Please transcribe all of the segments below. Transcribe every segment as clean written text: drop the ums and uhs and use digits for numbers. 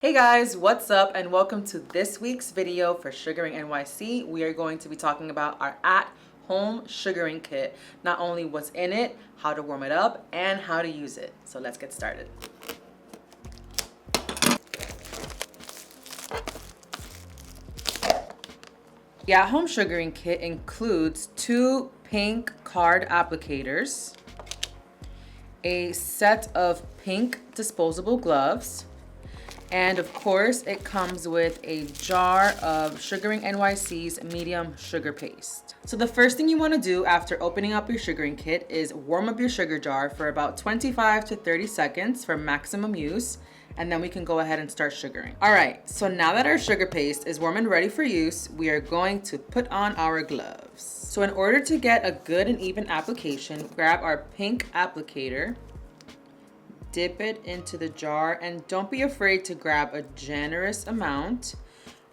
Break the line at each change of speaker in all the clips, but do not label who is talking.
Hey guys, what's up and welcome to this week's video for Sugaring NYC. We are going to be talking about our at-home sugaring kit. Not only what's in it, how to warm it up, and how to use it. So let's get started. The at-home sugaring kit includes 2 pink card applicators, a set of pink disposable gloves, and of course, it comes with a jar of Sugaring NYC's medium sugar paste. So the first thing you want to do after opening up your sugaring kit is warm up your sugar jar for about 25 to 30 seconds for maximum use, and then we can go ahead and start sugaring. All right, so now that our sugar paste is warm and ready for use, we are going to put on our gloves. So in order to get a good and even application, grab our pink applicator, dip it into the jar, and don't be afraid to grab a generous amount.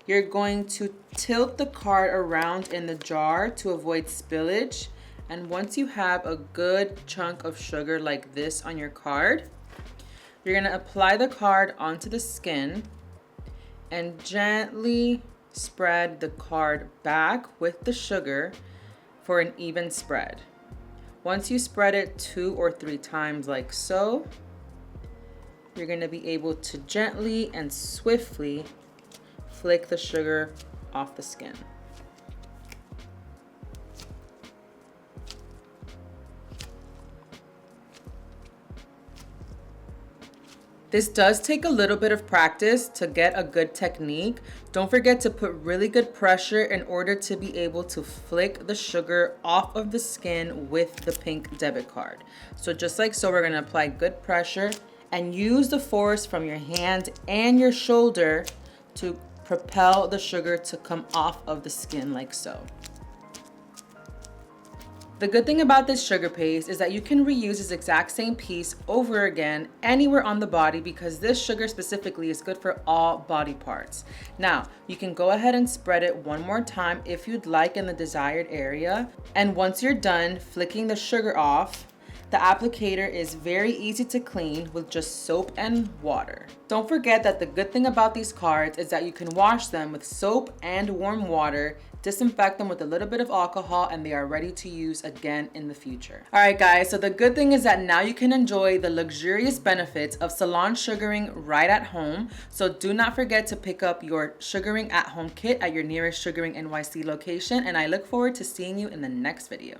You're going to tilt the card around in the jar to avoid spillage. And once you have a good chunk of sugar like this on your card, you're gonna apply the card onto the skin and gently spread the card back with the sugar for an even spread. Once you spread it 2 or 3 times like so, you're going to be able to gently and swiftly flick the sugar off the skin. This does take a little bit of practice to get a good technique. Don't forget to put really good pressure in order to be able to flick the sugar off of the skin with the pink debit card. So just like so, we're going to apply good pressure and use the force from your hand and your shoulder to propel the sugar to come off of the skin like so. The good thing about this sugar paste is that you can reuse this exact same piece over again anywhere on the body because this sugar specifically is good for all body parts. Now, you can go ahead and spread it one more time if you'd like in the desired area. And once you're done flicking the sugar off, the applicator is very easy to clean with just soap and water. Don't forget that the good thing about these cards is that you can wash them with soap and warm water, disinfect them with a little bit of alcohol, and they are ready to use again in the future. All right, guys, so the good thing is that now you can enjoy the luxurious benefits of salon sugaring right at home. So do not forget to pick up your sugaring at home kit at your nearest Sugaring NYC location, and I look forward to seeing you in the next video.